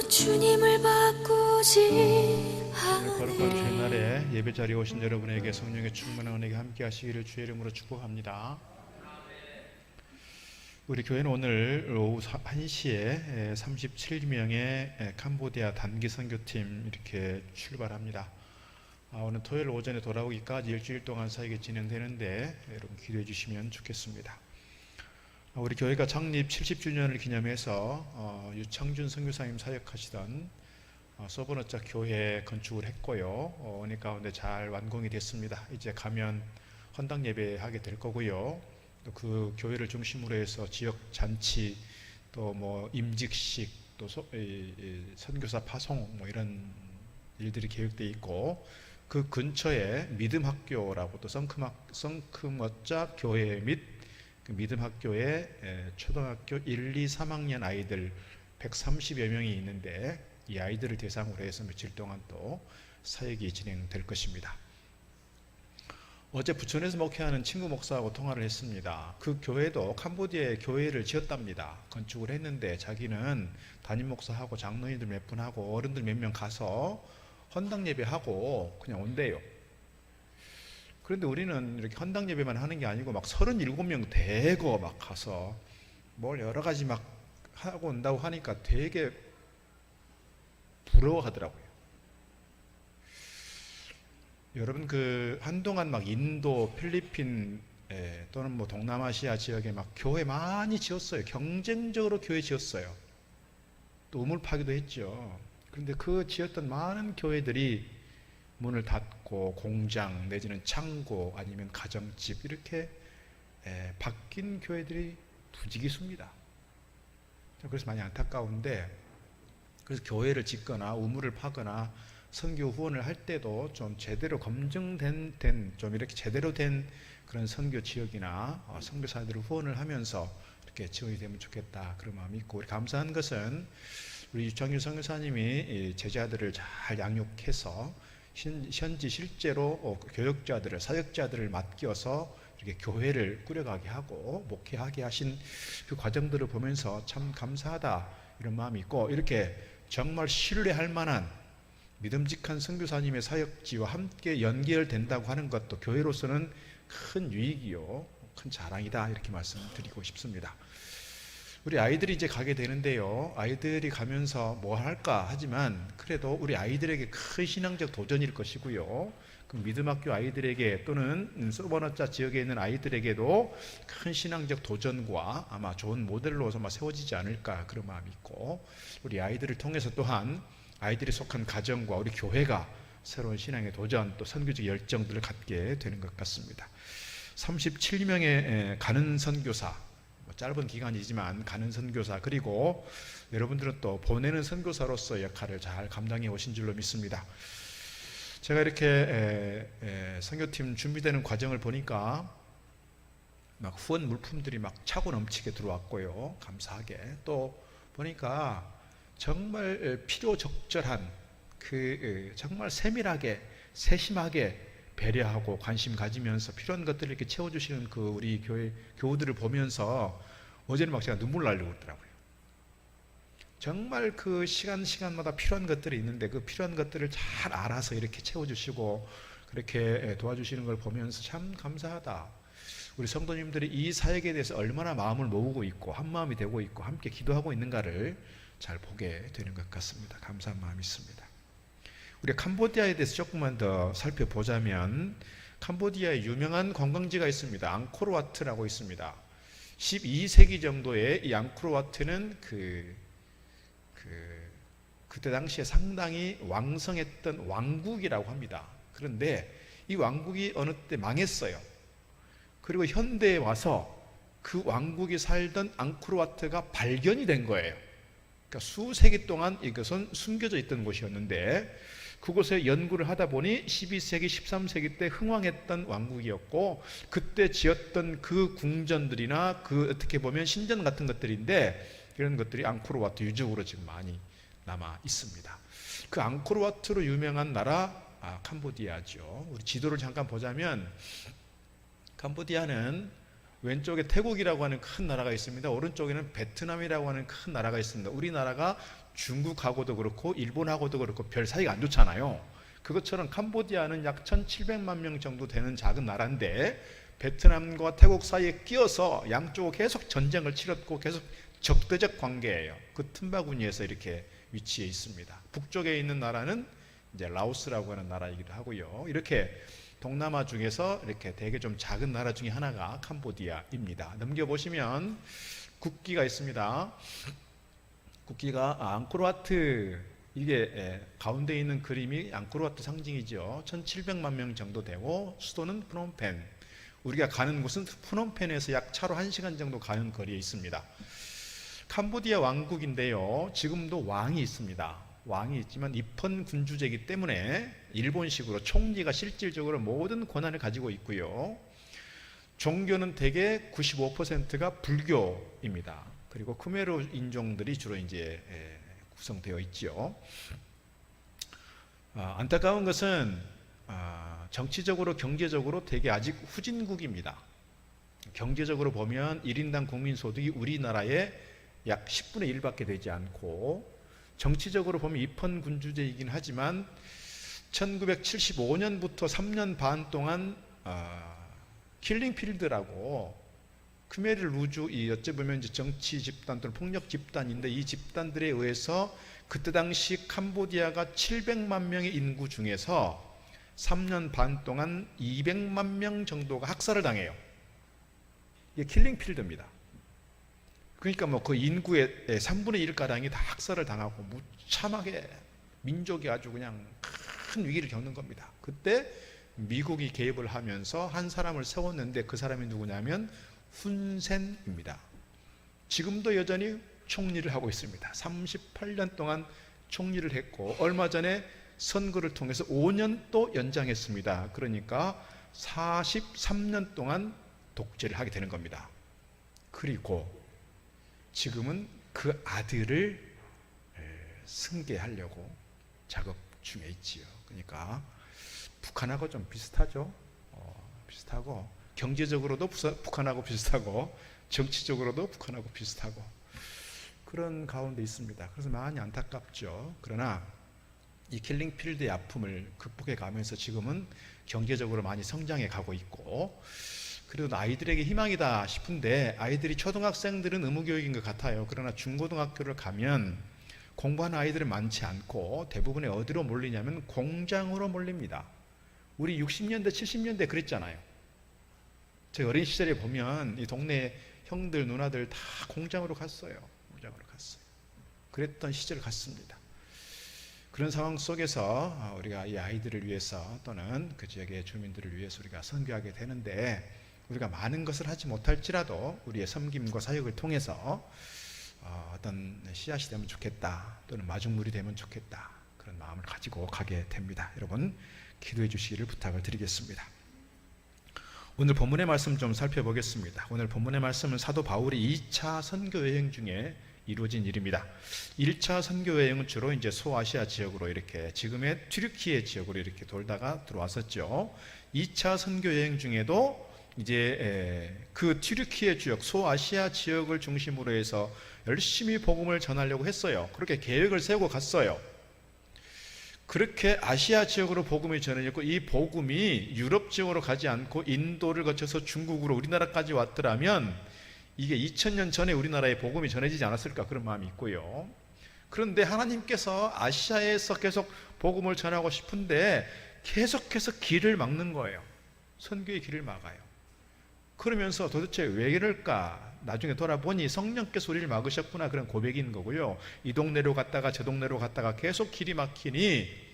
주님을 바꾸지 오늘 거룩한 주일날에 예배 자리에 오신 여러분에게 성령의 충만한 은혜가 함께 하시기를 주의 이름으로 축복합니다. 우리 교회는 오늘 오후 1시에 37명의 캄보디아 단기 선교팀 이렇게 출발합니다. 오늘 토요일 오전에 돌아오기까지 일주일 동안 사역이 진행되는데 여러분 기도해 주시면 좋겠습니다. 우리 교회가 창립 70주년을 기념해서 유창준 선교사님 사역하시던 서버너자 교회 건축을 했고요. 은혜 가운데 잘 완공이 됐습니다. 이제 가면 헌당 예배하게 될 거고요. 또 그 교회를 중심으로 해서 지역 잔치, 또 뭐 임직식, 또 선교사 파송 뭐 이런 일들이 계획되어 있고, 그 근처에 믿음학교라고 또 성큼어자 교회 및 그 믿음학교에 초등학교 1, 2, 3학년 아이들 130여 명이 있는데, 이 아이들을 대상으로 해서 며칠 동안 또 사역이 진행될 것입니다. 어제 부천에서 목회하는 친구 목사하고 통화를 했습니다. 그 교회도 캄보디아에 교회를 지었답니다. 건축을 했는데 자기는 담임 목사하고 장로님들 몇 분하고 어른들 몇 명 가서 헌당 예배하고 그냥 온대요. 그런데 우리는 이렇게 헌당 예배만 하는 게 아니고 막 37명 대거 막 가서 뭘 여러 가지 막 하고 온다고 하니까 되게 부러워하더라고요. 여러분 그 한동안 막 인도, 필리핀 또는 뭐 동남아시아 지역에 막 교회 많이 지었어요. 경쟁적으로 교회 지었어요. 또 우물 파기도 했죠. 그런데 그 지었던 많은 교회들이 문을 닫고 공장 내지는 창고 아니면 가정집 이렇게 바뀐 교회들이 부지기수입니다. 그래서 많이 안타까운데, 그래서 교회를 짓거나 우물을 파거나 선교 후원을 할 때도 좀 제대로 검증된 좀 이렇게 제대로 된 그런 선교 지역이나 선교사들을 후원을 하면서 이렇게 지원이 되면 좋겠다, 그런 마음이 있고, 우리 감사한 것은 우리 유창규 선교사님이 제자들을 잘 양육해서 현지 실제로 교역자들을, 사역자들을 맡겨서 이렇게 교회를 꾸려가게 하고 목회하게 하신 그 과정들을 보면서 참 감사하다, 이런 마음이 있고, 이렇게 정말 신뢰할 만한 믿음직한 선교사님의 사역지와 함께 연결된다고 하는 것도 교회로서는 큰 유익이요, 큰 자랑이다, 이렇게 말씀드리고 싶습니다. 우리 아이들이 이제 가게 되는데요, 아이들이 가면서 뭐 할까 하지만 그래도 우리 아이들에게 큰 신앙적 도전일 것이고요, 그 믿음학교 아이들에게 또는 서버너자 지역에 있는 아이들에게도 큰 신앙적 도전과 아마 좋은 모델로 아마 세워지지 않을까, 그런 마음이 있고, 우리 아이들을 통해서 또한 아이들이 속한 가정과 우리 교회가 새로운 신앙의 도전, 또 선교적 열정들을 갖게 되는 것 같습니다. 37명의 가는 선교사, 짧은 기간이지만 가는 선교사, 그리고 여러분들은 또 보내는 선교사로서 역할을 잘 감당해 오신 줄로 믿습니다. 제가 이렇게 선교팀 준비되는 과정을 보니까 막 후원 물품들이 막 차고 넘치게 들어왔고요, 감사하게 또 보니까 정말 필요적절한 정말 세밀하게 세심하게 배려하고 관심 가지면서 필요한 것들을 이렇게 채워주시는 그 우리 교회 교우들을 보면서 어제는 막 제가 눈물 나려고 그러더라고요. 정말 그 시간마다 필요한 것들이 있는데 그 필요한 것들을 잘 알아서 이렇게 채워주시고 그렇게 도와주시는 걸 보면서 참 감사하다. 우리 성도님들이 이 사역에 대해서 얼마나 마음을 모으고 있고 한마음이 되고 있고 함께 기도하고 있는가를 잘 보게 되는 것 같습니다. 감사한 마음이 있습니다. 우리가 캄보디아에 대해서 조금만 더 살펴보자면, 캄보디아에 유명한 관광지가 있습니다. 앙코르와트라고 있습니다. 12세기 정도에 이 앙코르와트는 그때 당시에 상당히 왕성했던 왕국이라고 합니다. 그런데 이 왕국이 어느 때 망했어요. 그리고 현대에 와서 그 왕국이 살던 앙코르와트가 발견이 된 거예요. 그러니까 수세기 동안 이것은 숨겨져 있던 곳이었는데, 그곳에 연구를 하다 보니 12세기, 13세기 때 흥왕했던 왕국이었고, 그때 지었던 그 궁전들이나 그 어떻게 보면 신전 같은 것들인데, 이런 것들이 앙코르와트 유적으로 지금 많이 남아 있습니다. 그 앙코르와트로 유명한 나라 캄보디아죠. 우리 지도를 잠깐 보자면, 캄보디아는 왼쪽에 태국이라고 하는 큰 나라가 있습니다. 오른쪽에는 베트남이라고 하는 큰 나라가 있습니다. 우리나라가 중국하고도 그렇고 일본하고도 그렇고 별 사이가 안 좋잖아요. 그것처럼 캄보디아는 약 1700만 명 정도 되는 작은 나라인데 베트남과 태국 사이에 끼어서 양쪽으로 계속 전쟁을 치렀고 계속 적대적 관계예요. 그 틈바구니에서 이렇게 위치해 있습니다. 북쪽에 있는 나라는 이제 라오스라고 하는 나라이기도 하고요. 이렇게 동남아 중에서 이렇게 되게 좀 작은 나라 중에 하나가 캄보디아입니다. 넘겨보시면 국기가 있습니다. 국기가 앙코르와트, 이게 가운데 있는 그림이 앙코르와트 상징이죠. 1700만 명 정도 되고 수도는 프놈펜. 우리가 가는 곳은 프놈펜에서 약 차로 1시간 정도 가는 거리에 있습니다. 캄보디아 왕국인데요. 지금도 왕이 있습니다. 왕이 있지만 입헌 군주제이기 때문에 일본식으로 총리가 실질적으로 모든 권한을 가지고 있고요. 종교는 대개 95%가 불교입니다. 그리고 크메르 인종들이 주로 이제 구성되어 있죠. 안타까운 것은 정치적으로 경제적으로 되게 아직 후진국입니다. 경제적으로 보면 1인당 국민소득이 우리나라의 약 10분의 1밖에 되지 않고, 정치적으로 보면 입헌군주제이긴 하지만 1975년부터 3년 반 동안 킬링필드라고 크메르 루주, 이 어찌 보면 이제 정치 집단 또는 폭력 집단인데, 이 집단들에 의해서 그때 당시 캄보디아가 700만 명의 인구 중에서 3년 반 동안 200만 명 정도가 학살을 당해요. 이게 킬링필드입니다. 그러니까 뭐 그 인구의 3분의 1가량이 다 학살을 당하고 무참하게 민족이 아주 그냥 큰 위기를 겪는 겁니다. 그때 미국이 개입을 하면서 한 사람을 세웠는데 그 사람이 누구냐면 훈센입니다. 지금도 여전히 총리를 하고 있습니다. 38년 동안 총리를 했고 얼마 전에 선거를 통해서 5년 또 연장했습니다. 그러니까 43년 동안 독재를 하게 되는 겁니다. 그리고 지금은 그 아들을 승계하려고 작업 중에 있지요. 그러니까 북한하고 좀 비슷하죠. 비슷하고 경제적으로도 북한하고 비슷하고 정치적으로도 북한하고 비슷하고 그런 가운데 있습니다. 그래서 많이 안타깝죠. 그러나 이 킬링필드의 아픔을 극복해 가면서 지금은 경제적으로 많이 성장해 가고 있고, 그리고 아이들에게 희망이다 싶은데 아이들이 초등학생들은 의무교육인 것 같아요. 그러나 중고등학교를 가면 공부하는 아이들은 많지 않고 대부분이 어디로 몰리냐면 공장으로 몰립니다. 우리 60년대 70년대 그랬잖아요. 제 어린 시절에 보면 이 동네 형들 누나들 다 공장으로 갔어요. 공장으로 갔어요. 그랬던 시절 같습니다. 그런 상황 속에서 우리가 이 아이들을 위해서 또는 그 지역의 주민들을 위해서 우리가 선교하게 되는데, 우리가 많은 것을 하지 못할지라도 우리의 섬김과 사역을 통해서 어떤 씨앗이 되면 좋겠다, 또는 마중물이 되면 좋겠다, 그런 마음을 가지고 가게 됩니다. 여러분 기도해 주시기를 부탁을 드리겠습니다. 오늘 본문의 말씀 좀 살펴보겠습니다. 오늘 본문의 말씀은 사도 바울이 2차 선교 여행 중에 이루어진 일입니다. 1차 선교 여행은 주로 이제 소아시아 지역으로 이렇게 지금의 튀르키예 지역으로 이렇게 돌다가 들어왔었죠. 2차 선교 여행 중에도 이제 그 튀르키예 지역, 소아시아 지역을 중심으로 해서 열심히 복음을 전하려고 했어요. 그렇게 계획을 세우고 갔어요. 그렇게 아시아 지역으로 복음이 전해졌고, 이 복음이 유럽 지역으로 가지 않고 인도를 거쳐서 중국으로 우리나라까지 왔더라면 이게 2000년 전에 우리나라에 복음이 전해지지 않았을까, 그런 마음이 있고요. 그런데 하나님께서 아시아에서 계속 복음을 전하고 싶은데 계속해서 길을 막는 거예요. 선교의 길을 막아요. 그러면서 도대체 왜 이럴까, 나중에 돌아보니 성령께서 우리를 막으셨구나, 그런 고백이 있는 거고요. 이 동네로 갔다가 저 동네로 갔다가 계속 길이 막히니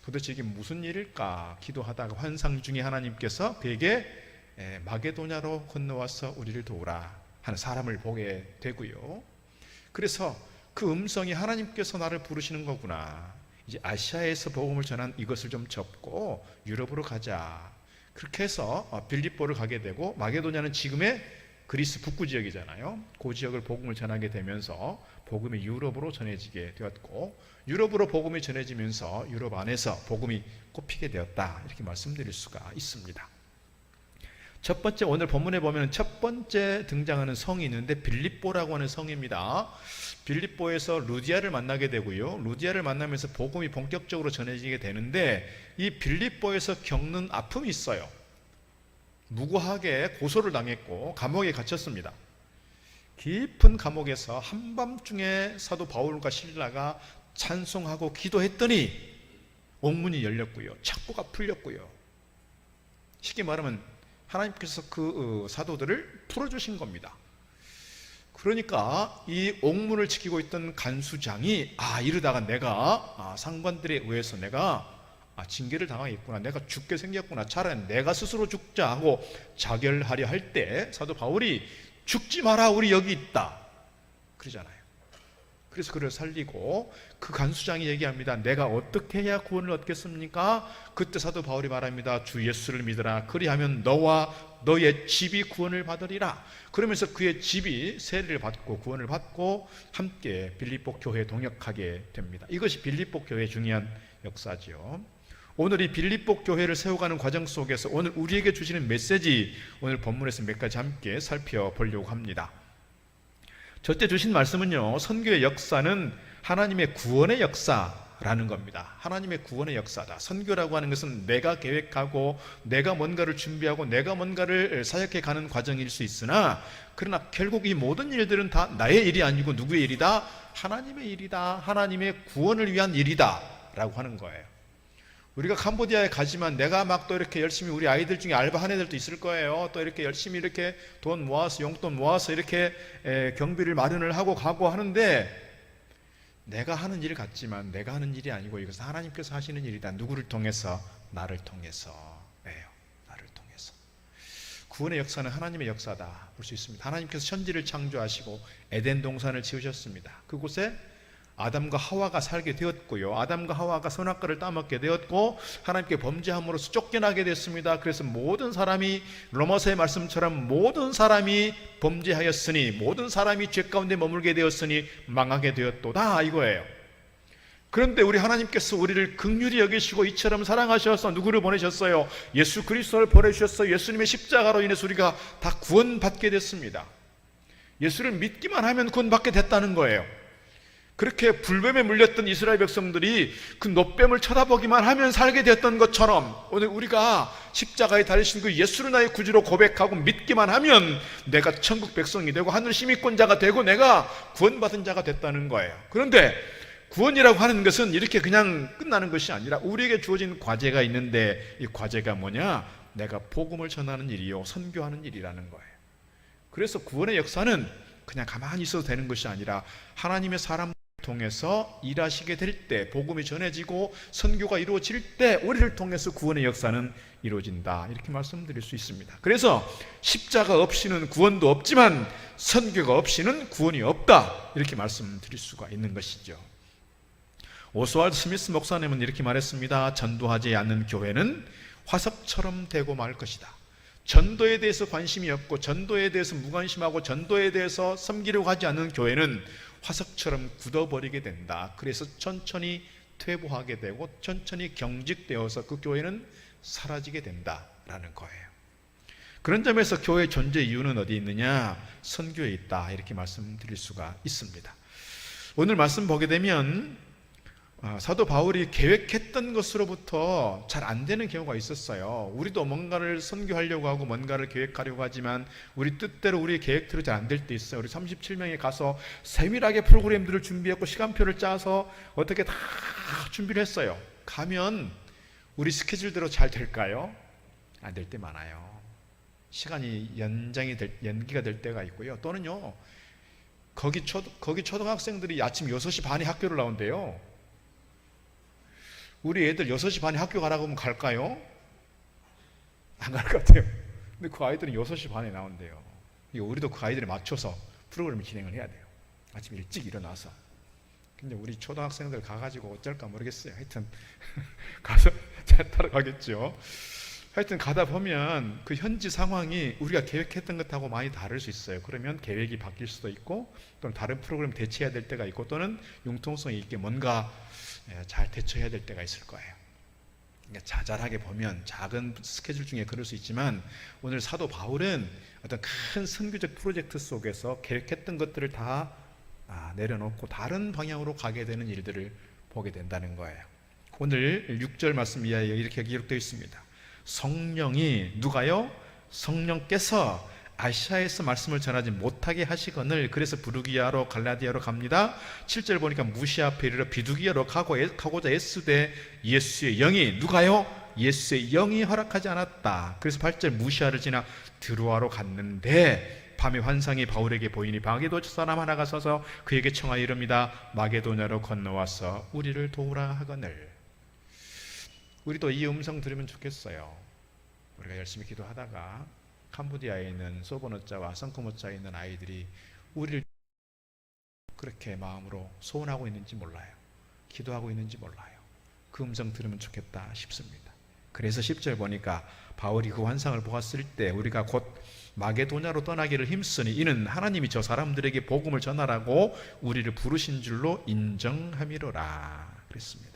도대체 이게 무슨 일일까 기도하다가 환상 중에 하나님께서 그에게 마게도냐로 건너와서 우리를 도우라 하는 사람을 보게 되고요. 그래서 그 음성이 하나님께서 나를 부르시는 거구나, 이제 아시아에서 복음을 전한 이것을 좀 접고 유럽으로 가자, 그렇게 해서 빌립보를 가게 되고, 마게도냐는 지금의 그리스 북부 지역이잖아요. 그 지역을 복음을 전하게 되면서 복음이 유럽으로 전해지게 되었고, 유럽으로 복음이 전해지면서 유럽 안에서 복음이 꼽히게 되었다, 이렇게 말씀드릴 수가 있습니다. 첫 번째, 오늘 본문에 보면 첫 번째 등장하는 성이 있는데 빌립보라고 하는 성입니다. 빌립보에서 루디아를 만나게 되고요. 루디아를 만나면서 복음이 본격적으로 전해지게 되는데 이 빌립보에서 겪는 아픔이 있어요. 무고하게 고소를 당했고 감옥에 갇혔습니다. 깊은 감옥에서 한밤중에 사도 바울과 실라가 찬송하고 기도했더니 옥문이 열렸고요. 착고가 풀렸고요. 쉽게 말하면 하나님께서 그 사도들을 풀어주신 겁니다. 그러니까 이 옥문을 지키고 있던 간수장이 이러다가 내가 상관들에 의해서 내가 징계를 당하겠구나, 내가 죽게 생겼구나, 차라리 내가 스스로 죽자 하고 자결하려 할 때 사도 바울이 죽지 마라, 우리 여기 있다 그러잖아요. 그래서 그를 살리고 그 간수장이 얘기합니다. 내가 어떻게 해야 구원을 얻겠습니까? 그때 사도 바울이 말합니다. 주 예수를 믿으라. 그리하면 너와 너의 집이 구원을 받으리라. 그러면서 그의 집이 세례를 받고 구원을 받고 함께 빌립보 교회에 동역하게 됩니다. 이것이 빌립보 교회의 중요한 역사죠. 오늘 이 빌립보 교회를 세워가는 과정 속에서 오늘 우리에게 주시는 메시지, 오늘 본문에서 몇 가지 함께 살펴보려고 합니다. 첫째 주신 말씀은요, 선교의 역사는 하나님의 구원의 역사라는 겁니다. 하나님의 구원의 역사다. 선교라고 하는 것은 내가 계획하고 내가 뭔가를 준비하고 내가 뭔가를 사역해 가는 과정일 수 있으나, 그러나 결국 이 모든 일들은 다 나의 일이 아니고 누구의 일이다? 하나님의 일이다. 하나님의 구원을 위한 일이다 라고 하는 거예요. 우리가 캄보디아에 가지만 내가 막 또 이렇게 열심히, 우리 아이들 중에 알바한 애들도 있을 거예요. 또 이렇게 열심히 이렇게 돈 모아서, 용돈 모아서 이렇게 경비를 마련을 하고 가고 하는데, 내가 하는 일 같지만 내가 하는 일이 아니고 이것은 하나님께서 하시는 일이다. 누구를 통해서? 나를 통해서. 나를 통해서. 구원의 역사는 하나님의 역사다 볼 수 있습니다. 하나님께서 천지를 창조하시고 에덴 동산을 지으셨습니다. 그곳에 아담과 하와가 살게 되었고요. 아담과 하와가 선악과를 따먹게 되었고 하나님께 범죄함으로써 쫓겨나게 됐습니다. 그래서 모든 사람이, 로마서의 말씀처럼 모든 사람이 범죄하였으니, 모든 사람이 죄 가운데 머물게 되었으니 망하게 되었도다 이거예요. 그런데 우리 하나님께서 우리를 긍휼히 여기시고 이처럼 사랑하셔서 누구를 보내셨어요? 예수 그리스도를 보내주셨어요. 예수님의 십자가로 인해서 우리가 다 구원받게 됐습니다. 예수를 믿기만 하면 구원받게 됐다는 거예요. 그렇게 불뱀에 물렸던 이스라엘 백성들이 그 놋뱀을 쳐다보기만 하면 살게 되었던 것처럼, 오늘 우리가 십자가에 달리신 그 예수를 나의 구주로 고백하고 믿기만 하면 내가 천국 백성이 되고 하늘 시민권자가 되고 내가 구원받은 자가 됐다는 거예요. 그런데 구원이라고 하는 것은 이렇게 그냥 끝나는 것이 아니라 우리에게 주어진 과제가 있는데, 이 과제가 뭐냐? 내가 복음을 전하는 일이요, 선교하는 일이라는 거예요. 그래서 구원의 역사는 그냥 가만히 있어도 되는 것이 아니라 하나님의 사람 통해서 일하시게 될 때, 복음이 전해지고 선교가 이루어질 때 우리를 통해서 구원의 역사는 이루어진다, 이렇게 말씀드릴 수 있습니다. 그래서 십자가 없이는 구원도 없지만 선교가 없이는 구원이 없다, 이렇게 말씀드릴 수가 있는 것이죠. 오스왈드 스미스 목사님은 이렇게 말했습니다. 전도하지 않는 교회는 화석처럼 되고 말 것이다. 전도에 대해서 관심이 없고 전도에 대해서 무관심하고 전도에 대해서 섬기려고 하지 않는 교회는 화석처럼 굳어버리게 된다. 그래서 천천히 퇴보하게 되고 천천히 경직되어서 그 교회는 사라지게 된다라는 거예요. 그런 점에서 교회의 존재 이유는 어디 있느냐? 선교에 있다, 이렇게 말씀드릴 수가 있습니다. 오늘 말씀 보게 되면 사도 바울이 계획했던 것으로부터 잘 안 되는 경우가 있었어요. 우리도 뭔가를 선교하려고 하고 뭔가를 계획하려고 하지만 우리 뜻대로, 우리의 계획대로 잘 안 될 때 있어요. 우리 37명이 가서 세밀하게 프로그램들을 준비했고 시간표를 짜서 어떻게 다 준비를 했어요. 가면 우리 스케줄대로 잘 될까요? 안 될 때 많아요. 시간이 연기가 될 때가 있고요. 또는요, 거기 초등학생들이 아침 6시 반에 학교를 나온대요. 우리 애들 6시 반에 학교 가라고 하면 갈까요? 안 갈 것 같아요. 근데 그 아이들은 6시 반에 나온대요. 우리도 그 아이들에 맞춰서 프로그램을 진행을 해야 돼요. 아침 일찍 일어나서. 근데 우리 초등학생들 가가지고 어쩔까 모르겠어요. 하여튼 가서 잘 따라가겠죠. 하여튼 가다 보면 그 현지 상황이 우리가 계획했던 것하고 많이 다를 수 있어요. 그러면 계획이 바뀔 수도 있고, 또는 다른 프로그램 대체해야 될 때가 있고, 또는 융통성 있게 뭔가 잘 대처해야 될 때가 있을 거예요. 그러니까 자잘하게 보면 작은 스케줄 중에 그럴 수 있지만 오늘 사도 바울은 어떤 큰 선교적 프로젝트 속에서 계획했던 것들을 다 내려놓고 다른 방향으로 가게 되는 일들을 보게 된다는 거예요. 오늘 6절 말씀 이하에 이렇게 기록되어 있습니다. 성령이 누가요? 성령께서 아시아에서 말씀을 전하지 못하게 하시거늘 그래서 부르기아로 갈라디아로 갑니다. 7절 보니까 무시아 앞에 이르러 비두기아로 가고자 애쓰되 예수의 영이 누가요? 예수의 영이 허락하지 않았다. 그래서 8절 무시아를 지나 드로아로 갔는데 밤에 환상이 바울에게 보이니 마게도 사람 하나가 서서 그에게 청하여 이릅니다. 마게도냐로 건너와서 우리를 도우라 하거늘. 우리도 이 음성 들으면 좋겠어요. 우리가 열심히 기도하다가 캄보디아에 있는 소보노자와 성크모자에 있는 아이들이 우리를 그렇게 마음으로 소원하고 있는지 몰라요. 기도하고 있는지 몰라요. 그 음성 들으면 좋겠다 싶습니다. 그래서 10절 보니까 바울이 그 환상을 보았을 때 우리가 곧 마게도냐로 떠나기를 힘쓰니 이는 하나님이 저 사람들에게 복음을 전하라고 우리를 부르신 줄로 인정함이로라 그랬습니다.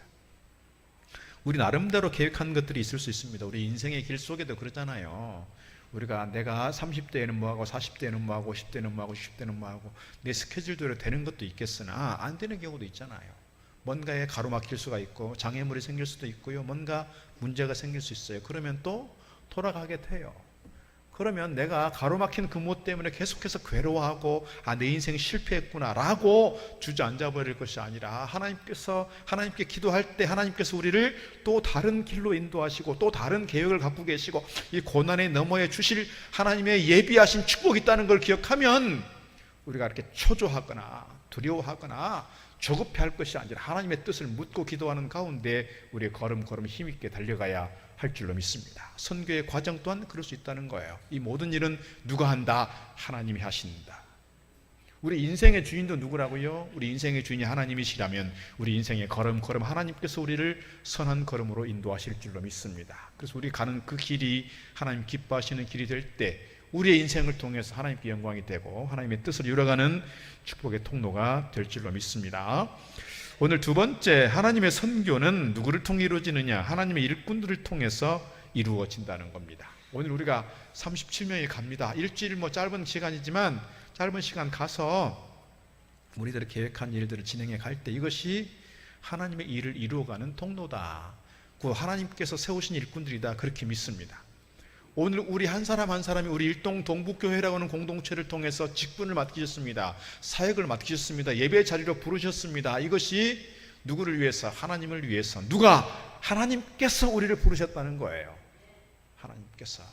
우리 나름대로 계획한 것들이 있을 수 있습니다. 우리 인생의 길 속에도 그렇잖아요. 내가 30대에는 뭐하고 40대에는 뭐하고 50대는 뭐하고 60대는 뭐하고 내 스케줄대로 되는 것도 있겠으나 안 되는 경우도 있잖아요. 뭔가에 가로막힐 수가 있고 장애물이 생길 수도 있고요. 뭔가 문제가 생길 수 있어요. 그러면 또 돌아가게 돼요. 그러면 내가 가로막힌 그 못 때문에 계속해서 괴로워하고 내 인생이 실패했구나 라고 주저앉아 버릴 것이 아니라 하나님께 기도할 때 하나님께서 우리를 또 다른 길로 인도하시고 또 다른 계획을 갖고 계시고 이 고난의 너머에 주실 하나님의 예비하신 축복이 있다는 걸 기억하면 우리가 이렇게 초조하거나 두려워하거나 조급해할 것이 아니라 하나님의 뜻을 묻고 기도하는 가운데 우리의 걸음걸음 힘있게 달려가야 할 줄로 믿습니다. 선교의 과정 또한 그럴 수 있다는 거예요. 이 모든 일은 누가 한다? 하나님이 하신다. 우리 인생의 주인도 누구라고요? 우리 인생의 주인이 하나님이시라면 우리 인생의 걸음걸음 하나님께서 우리를 선한 걸음으로 인도하실 줄로 믿습니다. 그래서 우리 가는 그 길이 하나님 기뻐하시는 길이 될 때 우리의 인생을 통해서 하나님께 영광이 되고 하나님의 뜻을 이루어가는 축복의 통로가 될 줄로 믿습니다. 오늘 두 번째, 하나님의 선교는 누구를 통해 이루어지느냐? 하나님의 일꾼들을 통해서 이루어진다는 겁니다. 오늘 우리가 37명이 갑니다. 일주일 짧은 시간이지만 짧은 시간 가서 우리들이 계획한 일들을 진행해 갈 때 이것이 하나님의 일을 이루어가는 통로다. 그 하나님께서 세우신 일꾼들이다. 그렇게 믿습니다. 오늘 우리 한 사람 한 사람이 우리 일동 동북교회라고 하는 공동체를 통해서 직분을 맡기셨습니다. 사역을 맡기셨습니다. 예배 자리로 부르셨습니다. 이것이 누구를 위해서? 하나님을 위해서. 누가? 하나님께서 우리를 부르셨다는 거예요. 하나님께서.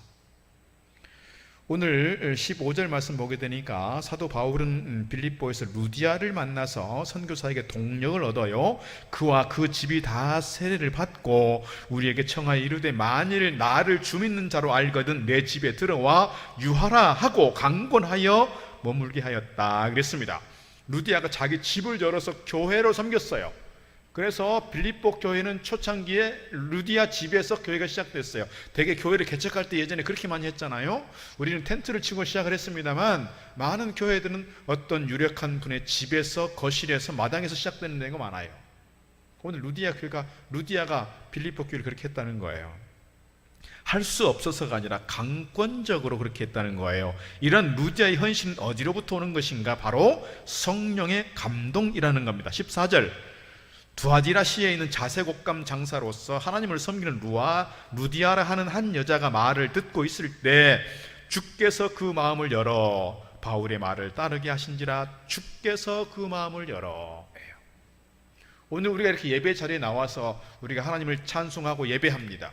오늘 15절 말씀 보게 되니까 사도 바울은 빌립보에서 루디아를 만나서 선교사에게 동력을 얻어요. 그와 그 집이 다 세례를 받고 우리에게 청하여 이르되 만일 나를 주 믿는 자로 알거든 내 집에 들어와 유하라 하고 강권하여 머물게 하였다 그랬습니다. 루디아가 자기 집을 열어서 교회로 섬겼어요. 그래서 빌립보 교회는 초창기에 루디아 집에서 교회가 시작됐어요. 되게 교회를 개척할 때 예전에 그렇게 많이 했잖아요. 우리는 텐트를 치고 시작을 했습니다만 많은 교회들은 어떤 유력한 분의 집에서, 거실에서, 마당에서 시작되는 데가 많아요. 오늘 루디아가 빌립보 교회를 그렇게 했다는 거예요. 할 수 없어서가 아니라 강권적으로 그렇게 했다는 거예요. 이런 루디아의 헌신은 어디로부터 오는 것인가? 바로 성령의 감동이라는 겁니다. 14절, 두아디라시에 있는 자색옥감 장사로서 하나님을 섬기는 루디아라 하는 한 여자가 말을 듣고 있을 때 주께서 그 마음을 열어 바울의 말을 따르게 하신지라. 주께서 그 마음을 열어. 오늘 우리가 이렇게 예배 자리에 나와서 우리가 하나님을 찬송하고 예배합니다.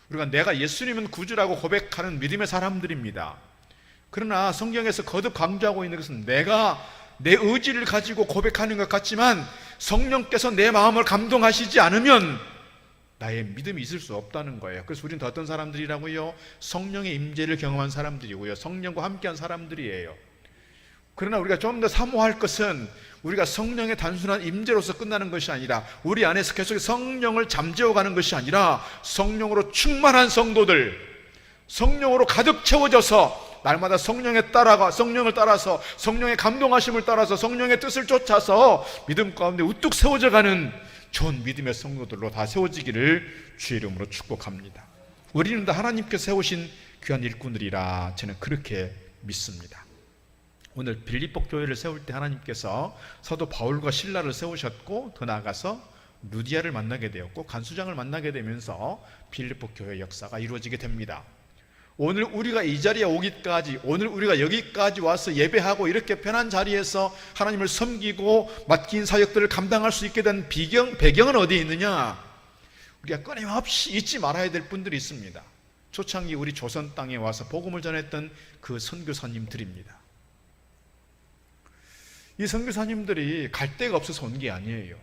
우리가 내가 예수님은 구주라고 고백하는 믿음의 사람들입니다. 그러나 성경에서 거듭 강조하고 있는 것은 내가 내 의지를 가지고 고백하는 것 같지만 성령께서 내 마음을 감동하시지 않으면 나의 믿음이 있을 수 없다는 거예요. 그래서 우리는 어떤 사람들이라고요? 성령의 임재를 경험한 사람들이고요, 성령과 함께한 사람들이에요. 그러나 우리가 좀 더 사모할 것은 우리가 성령의 단순한 임재로서 끝나는 것이 아니라 우리 안에서 계속 성령을 잠재워가는 것이 아니라 성령으로 충만한 성도들, 성령으로 가득 채워져서 날마다 성령을 따라서 성령의 감동하심을 따라서 성령의 뜻을 쫓아서 믿음 가운데 우뚝 세워져 가는 좋은 믿음의 성도들로 다 세워지기를 주의 이름으로 축복합니다. 우리는 다 하나님께서 세우신 귀한 일꾼들이라 저는 그렇게 믿습니다. 오늘 빌립보 교회를 세울 때 하나님께서 사도 바울과 실라를 세우셨고, 더 나아가서 루디아를 만나게 되었고 간수장을 만나게 되면서 빌립보 교회 역사가 이루어지게 됩니다. 오늘 우리가 이 자리에 오기까지, 오늘 우리가 여기까지 와서 예배하고 이렇게 편한 자리에서 하나님을 섬기고 맡긴 사역들을 감당할 수 있게 된 배경은 어디에 있느냐? 우리가 끊임없이 잊지 말아야 될 분들이 있습니다. 초창기 우리 조선 땅에 와서 복음을 전했던 그 선교사님들입니다. 이 선교사님들이 갈 데가 없어서 온 게 아니에요.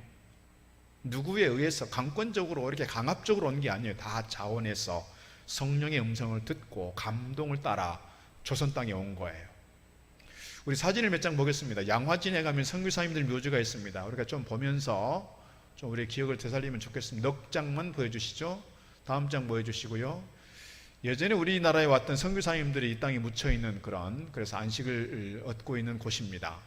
누구에 의해서 강권적으로 이렇게 강압적으로 온 게 아니에요. 다 자원해서 성령의 음성을 듣고 감동을 따라 조선 땅에 온 거예요. 우리 사진을 몇 장 보겠습니다. 양화진에 가면 선교사님들 묘지가 있습니다. 우리가 좀 보면서 좀 우리의 기억을 되살리면 좋겠습니다. 넉 장만 보여주시죠. 다음 장 보여주시고요. 예전에 우리나라에 왔던 선교사님들이 이 땅에 묻혀 있는 그래서 안식을 얻고 있는 곳입니다.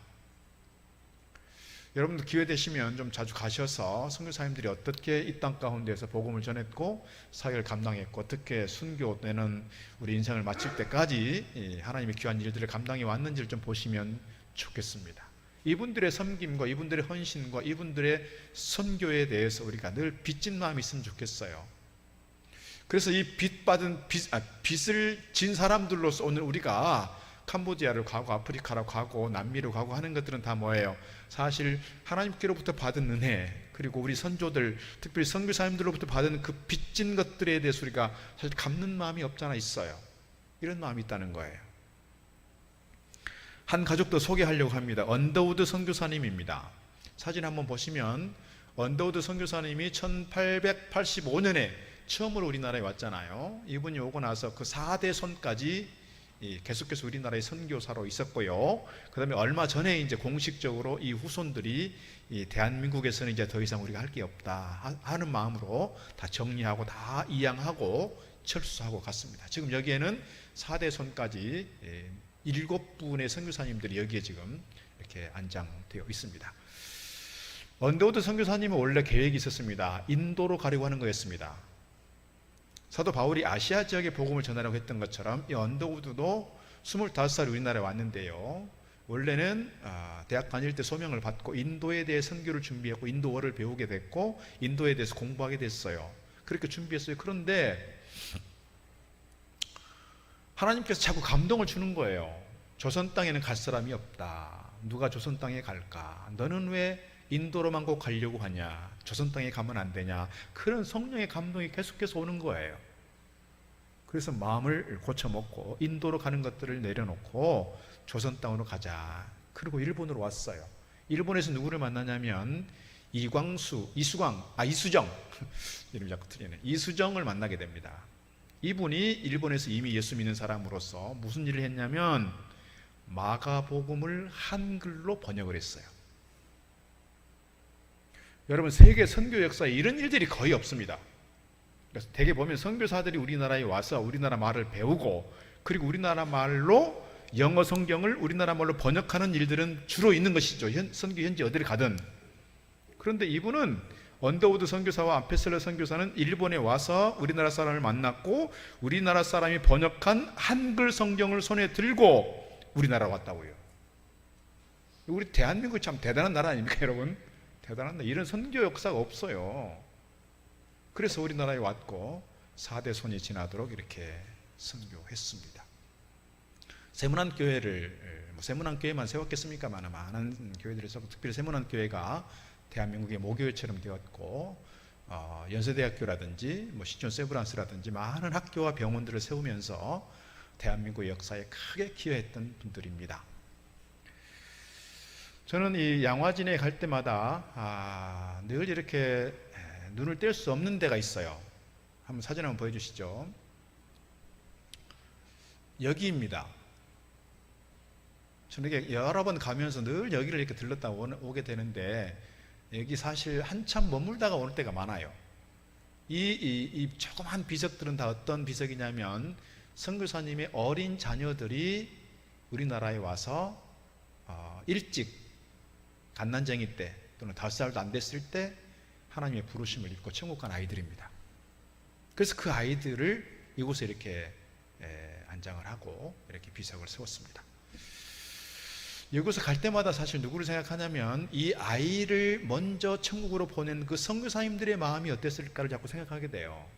여러분들 기회 되시면 좀 자주 가셔서 선교사님들이 어떻게 이 땅 가운데에서 복음을 전했고 사역을 감당했고 어떻게 순교되는 우리 인생을 마칠 때까지 하나님의 귀한 일들을 감당해 왔는지를 좀 보시면 좋겠습니다. 이분들의 섬김과 이분들의 헌신과 이분들의 선교에 대해서 우리가 늘 빚진 마음이 있으면 좋겠어요. 그래서 이 빚을 진 사람들로서 오늘 우리가 캄보디아를 가고 아프리카로 가고 남미로 가고 하는 것들은 다 뭐예요? 사실 하나님께로부터 받은 은혜, 그리고 우리 선조들, 특별히 선교사님들로부터 받은 그 빚진 것들에 대해서 우리가 사실 갚는 마음이 없잖아 있어요. 이런 마음이 있다는 거예요. 한 가족도 소개하려고 합니다. 언더우드 선교사님입니다. 사진 한번 보시면 언더우드 선교사님이 1885년에 처음으로 우리나라에 왔잖아요. 이분이 오고 나서 그 4대 손까지 계속해서 우리나라의 선교사로 있었고요. 그 다음에 얼마 전에 이제 공식적으로 이 후손들이 이 대한민국에서는 이제 더 이상 우리가 할 게 없다 하는 마음으로 다 정리하고 다 이양하고 철수하고 갔습니다. 지금 여기에는 4대 손까지 7분의 선교사님들이 여기에 지금 이렇게 안장되어 있습니다. 언더우드 선교사님은 원래 계획이 있었습니다. 인도로 가려고 하는 거였습니다. 사도 바울이 아시아 지역에 복음을 전하라고 했던 것처럼 이 언더우드도 25살 우리나라에 왔는데요. 원래는 대학 다닐 때 소명을 받고 인도에 대해 선교를 준비했고 인도어를 배우게 됐고 인도에 대해서 공부하게 됐어요. 그렇게 준비했어요. 그런데 하나님께서 자꾸 감동을 주는 거예요. 조선 땅에는 갈 사람이 없다. 누가 조선 땅에 갈까? 너는 왜 인도로만 꼭 가려고 하냐? 조선 땅에 가면 안 되냐? 그런 성령의 감동이 계속해서 오는 거예요. 그래서 마음을 고쳐먹고 인도로 가는 것들을 내려놓고 조선 땅으로 가자. 그리고 일본으로 왔어요. 일본에서 누구를 만나냐면 이수정 이름 자꾸 틀리네. 이수정을 만나게 됩니다. 이분이 일본에서 이미 예수 믿는 사람으로서 무슨 일을 했냐면 마가복음을 한글로 번역을 했어요. 여러분, 세계 선교 역사에 이런 일들이 거의 없습니다. 그래서 대개 보면 선교사들이 우리나라에 와서 우리나라 말을 배우고 그리고 우리나라 말로 영어 성경을 우리나라 말로 번역하는 일들은 주로 있는 것이죠. 선교 현지 어디를 가든. 그런데 이분은 언더우드 선교사와 암페셀러 선교사는 일본에 와서 우리나라 사람을 만났고 우리나라 사람이 번역한 한글 성경을 손에 들고 우리나라 왔다고요. 우리 대한민국이 참 대단한 나라 아닙니까, 여러분? 대단한 나라. 이런 선교 역사가 없어요. 그래서 우리나라에 왔고 4대 손이 지나도록 이렇게 선교했습니다. 세문안교회를 세문안교회만 세웠겠습니까? 많은 교회들이 세웠고 특별히 세문안교회가 대한민국의 모교회처럼 되었고 연세대학교라든지 시촌 세브란스라든지 많은 학교와 병원들을 세우면서 대한민국의 역사에 크게 기여했던 분들입니다. 저는 이 양화진에 갈 때마다 늘 이렇게 눈을 뗄 수 없는 데가 있어요. 한번 사진 한번 보여주시죠. 여기입니다. 저는 이렇게 여러 번 가면서 늘 여기를 이렇게 들렀다 오게 되는데 여기 사실 한참 머물다가 오는 때가 많아요. 이 조그만 비석들은 다 어떤 비석이냐면 선교사님의 어린 자녀들이 우리나라에 와서 일찍 갓난쟁이 때 또는 5살도 안 됐을 때 하나님의 부르심을 입고 천국 간 아이들입니다. 그래서 그 아이들을 이곳에 이렇게 안장을 하고 이렇게 비석을 세웠습니다. 이곳에 갈 때마다 사실 누구를 생각하냐면 이 아이를 먼저 천국으로 보낸 그 선교사님들의 마음이 어땠을까를 자꾸 생각하게 돼요.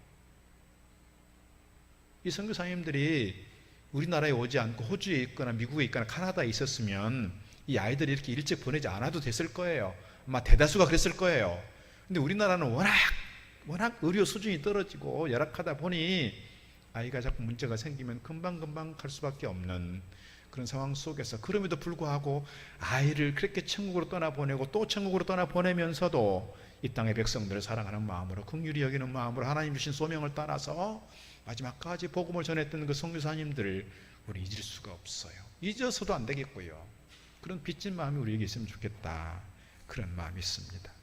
이 선교사님들이 우리나라에 오지 않고 호주에 있거나 미국에 있거나 카나다에 있었으면 이 아이들이 이렇게 일찍 보내지 않아도 됐을 거예요. 아마 대다수가 그랬을 거예요. 근데 우리나라는 워낙 의료 수준이 떨어지고 열악하다 보니 아이가 자꾸 문제가 생기면 금방금방 갈 수밖에 없는 그런 상황 속에서, 그럼에도 불구하고 아이를 그렇게 천국으로 떠나보내고 또 천국으로 떠나보내면서도 이 땅의 백성들을 사랑하는 마음으로, 긍휼히 여기는 마음으로 하나님 주신 소명을 따라서 마지막까지 복음을 전했던 그 선교사님들을 우리 잊을 수가 없어요. 잊어서도 안 되겠고요. 그런 빚진 마음이 우리에게 있으면 좋겠다, 그런 마음이 있습니다.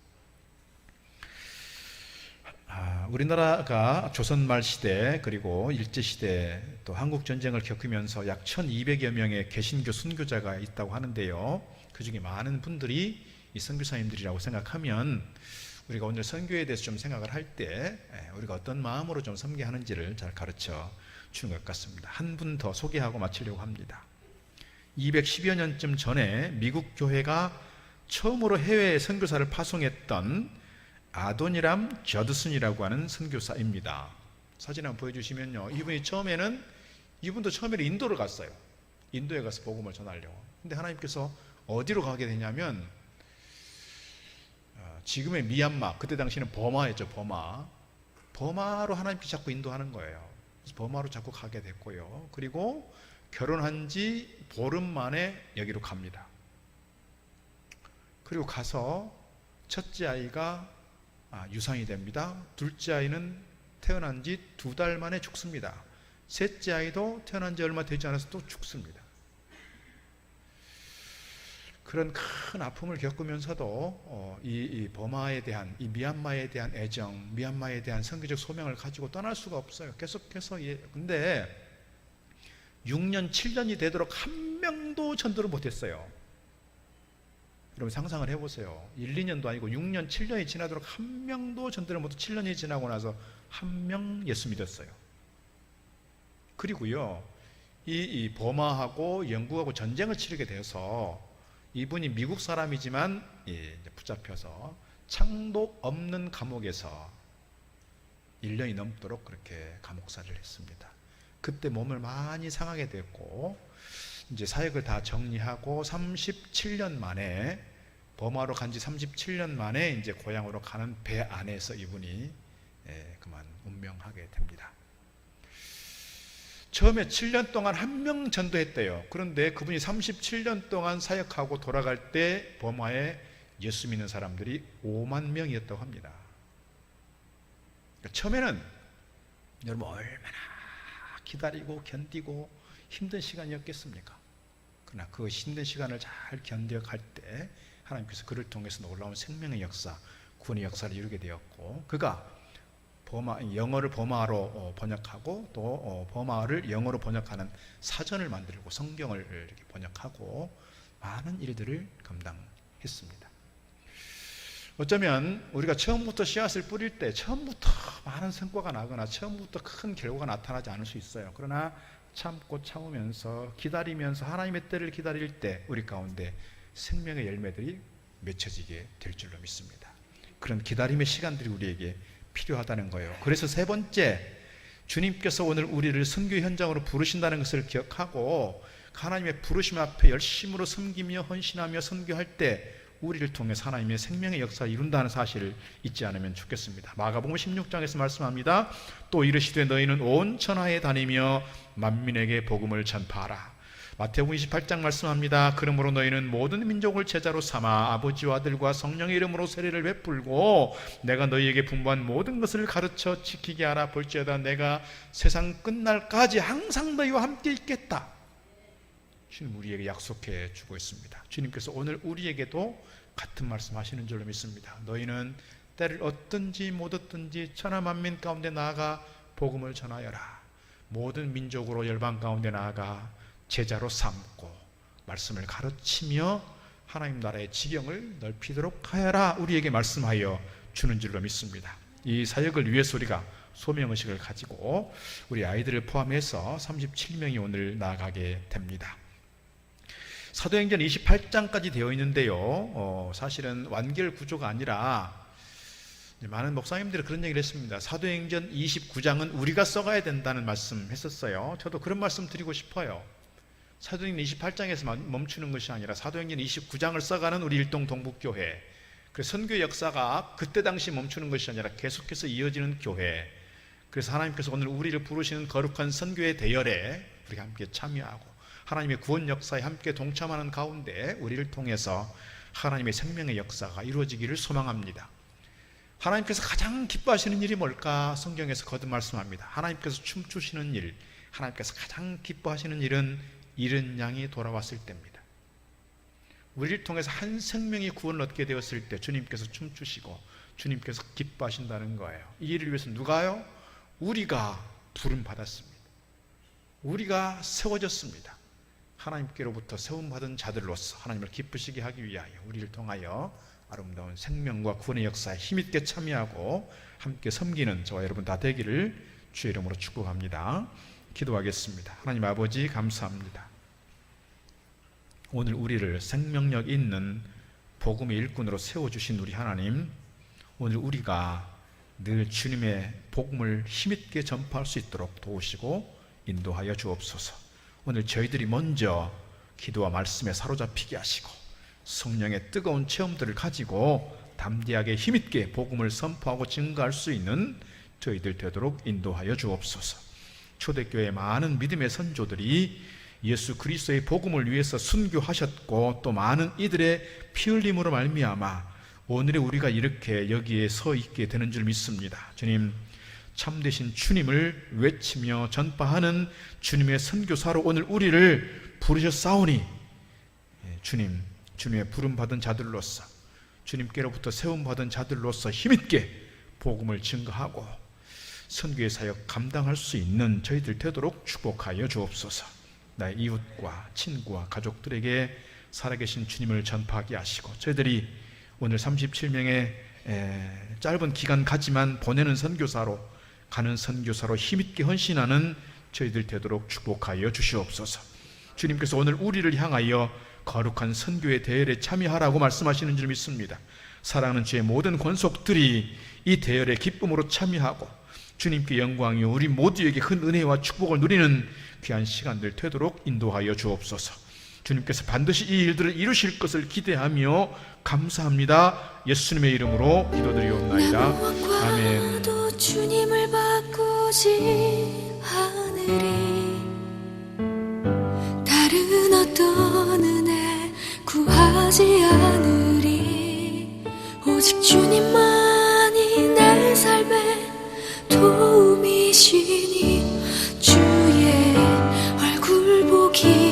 우리나라가 조선말 시대 그리고 일제시대 또 한국전쟁을 겪으면서 약 1200여 명의 개신교 순교자가 있다고 하는데요, 그 중에 많은 분들이 이 선교사님들이라고 생각하면 우리가 오늘 선교에 대해서 좀 생각을 할 때 우리가 어떤 마음으로 좀 섬기하는지를 잘 가르쳐 주는 것 같습니다. 한 분 더 소개하고 마치려고 합니다. 210여 년쯤 전에 미국 교회가 처음으로 해외에 선교사를 파송했던 아도니람 저드슨이라고 하는 선교사입니다. 사진 한번 보여주시면요, 이분도 처음에는 인도를 갔어요. 인도에 가서 복음을 전하려고. 근데 하나님께서 어디로 가게 되냐면 지금의 미얀마, 그때 당시는 버마였죠. 버마로 하나님께서 자꾸 인도하는 거예요. 그래서 버마로 자꾸 가게 됐고요. 그리고 결혼한 지 보름 만에 여기로 갑니다. 그리고 가서 첫째 아이가 유산이 됩니다. 둘째 아이는 태어난 지 2달 만에 죽습니다. 셋째 아이도 태어난 지 얼마 되지 않아서 또 죽습니다. 그런 큰 아픔을 겪으면서도 이 버마에 대한, 이 미얀마에 대한 애정, 미얀마에 대한 선교적 소명을 가지고 떠날 수가 없어요. 계속해서. 근데 6년, 7년이 되도록 한 명도 전도를 못했어요. 여러분 상상을 해보세요. 1, 2년도 아니고 6년, 7년이 지나도록 한 명도 전도를 못하고 7년이 지나고 나서 한 명 예수 믿었어요. 그리고요, 이 버마하고 영국하고 전쟁을 치르게 돼서 이분이 미국 사람이지만 붙잡혀서 창독 없는 감옥에서 1년이 넘도록 그렇게 감옥살이를 했습니다. 그때 몸을 많이 상하게 됐고, 이제 사역을 다 정리하고 37년 만에, 버마로 간 지 37년 만에 이제 고향으로 가는 배 안에서 이분이 그만 운명하게 됩니다. 처음에 7년 동안 한 명 전도했대요. 그런데 그분이 37년 동안 사역하고 돌아갈 때 버마에 예수 믿는 사람들이 5만 명이었다고 합니다. 그러니까 처음에는 여러분 얼마나 기다리고 견디고 힘든 시간이었겠습니까? 그러나 그 힘든 시간을 잘 견뎌갈 때 하나님께서 그를 통해서 놀라운 생명의 역사, 구원의 역사를 이루게 되었고, 그가 영어를 버마로 번역하고 또 버마를 영어로 번역하는 사전을 만들고 성경을 이렇게 번역하고 많은 일들을 감당했습니다. 어쩌면 우리가 처음부터 씨앗을 뿌릴 때 처음부터 많은 성과가 나거나 처음부터 큰 결과가 나타나지 않을 수 있어요. 그러나 참고 참으면서 기다리면서 하나님의 때를 기다릴 때 우리 가운데 생명의 열매들이 맺혀지게 될 줄로 믿습니다. 그런 기다림의 시간들이 우리에게 필요하다는 거예요. 그래서 세 번째, 주님께서 오늘 우리를 선교 현장으로 부르신다는 것을 기억하고 하나님의 부르심 앞에 열심으로 섬기며 헌신하며 선교할 때 우리를 통해서 하나님의 생명의 역사를 이룬다는 사실을 잊지 않으면 좋겠습니다. 마가복음 16장에서 말씀합니다. 또 이르시되 너희는 온 천하에 다니며 만민에게 복음을 전파하라. 마태복음 28장 말씀합니다. 그러므로 너희는 모든 민족을 제자로 삼아 아버지와 아들과 성령의 이름으로 세례를 베풀고 내가 너희에게 분부한 모든 것을 가르쳐 지키게 하라. 볼지어다 내가 세상 끝날까지 항상 너희와 함께 있겠다. 주님 우리에게 약속해 주고 있습니다. 주님께서 오늘 우리에게도 같은 말씀 하시는 줄로 믿습니다. 너희는 때를 얻든지 못 얻든지 천하 만민 가운데 나아가 복음을 전하여라. 모든 민족으로 열방 가운데 나아가 제자로 삼고 말씀을 가르치며 하나님 나라의 지경을 넓히도록 하여라. 우리에게 말씀하여 주는 줄로 믿습니다. 이 사역을 위해서 우리가 소명의식을 가지고 우리 아이들을 포함해서 37명이 오늘 나아가게 됩니다. 사도행전 28장까지 되어 있는데요, 사실은 완결 구조가 아니라 많은 목사님들이 그런 얘기를 했습니다. 사도행전 29장은 우리가 써가야 된다는 말씀 했었어요. 저도 그런 말씀 드리고 싶어요. 사도행전 28장에서 멈추는 것이 아니라 사도행전 29장을 써가는 우리 일동 동북교회, 그 선교 역사가 그때 당시 멈추는 것이 아니라 계속해서 이어지는 교회, 그래서 하나님께서 오늘 우리를 부르시는 거룩한 선교의 대열에 우리가 함께 참여하고 하나님의 구원 역사에 함께 동참하는 가운데 우리를 통해서 하나님의 생명의 역사가 이루어지기를 소망합니다. 하나님께서 가장 기뻐하시는 일이 뭘까? 성경에서 거듭 말씀합니다. 하나님께서 춤추시는 일, 하나님께서 가장 기뻐하시는 일은 잃은 양이 돌아왔을 때입니다. 우리를 통해서 한 생명이 구원을 얻게 되었을 때 주님께서 춤추시고 주님께서 기뻐하신다는 거예요. 이 일을 위해서 누가요? 우리가 부름받았습니다. 우리가 세워졌습니다. 하나님께로부터 세움받은 자들로서 하나님을 기쁘시게 하기 위하여 우리를 통하여 아름다운 생명과 구원의 역사에 힘있게 참여하고 함께 섬기는 저와 여러분 다 되기를 주의 이름으로 축복합니다. 기도하겠습니다. 하나님 아버지, 감사합니다. 오늘 우리를 생명력 있는 복음의 일꾼으로 세워주신 우리 하나님, 오늘 우리가 늘 주님의 복음을 힘있게 전파할 수 있도록 도우시고 인도하여 주옵소서. 오늘 저희들이 먼저 기도와 말씀에 사로잡히게 하시고 성령의 뜨거운 체험들을 가지고 담대하게 힘있게 복음을 선포하고 증거할 수 있는 저희들 되도록 인도하여 주옵소서. 초대교회 많은 믿음의 선조들이 예수 그리스도의 복음을 위해서 순교하셨고 또 많은 이들의 피 흘림으로 말미암아 오늘의 우리가 이렇게 여기에 서 있게 되는 줄 믿습니다. 주님, 참되신 주님을 외치며 전파하는 주님의 선교사로 오늘 우리를 부르셨사오니 주님, 주님의 부름받은 자들로서 주님께로부터 세움받은 자들로서 힘있게 복음을 증거하고 선교의 사역 감당할 수 있는 저희들 되도록 축복하여 주옵소서. 나의 이웃과 친구와 가족들에게 살아계신 주님을 전파하게 하시고 저희들이 오늘 37명의 짧은 기간 가지만 보내는 선교사로 가는 선교사로 힘있게 헌신하는 저희들 되도록 축복하여 주시옵소서. 주님께서 오늘 우리를 향하여 거룩한 선교의 대열에 참여하라고 말씀하시는 줄 믿습니다. 사랑하는 주의 모든 권속들이 이 대열에 기쁨으로 참여하고 주님께 영광이요 우리 모두에게 큰 은혜와 축복을 누리는 귀한 시간들 되도록 인도하여 주옵소서. 주님께서 반드시 이 일들을 이루실 것을 기대하며 감사합니다. 예수님의 이름으로 기도드리옵나이다. 아멘. 주님을 바꾸지 않으리. 다른 어떤 은혜 구하지 않으리. 오직 주님만이 내 삶의 도움이시니 주의 얼굴 보기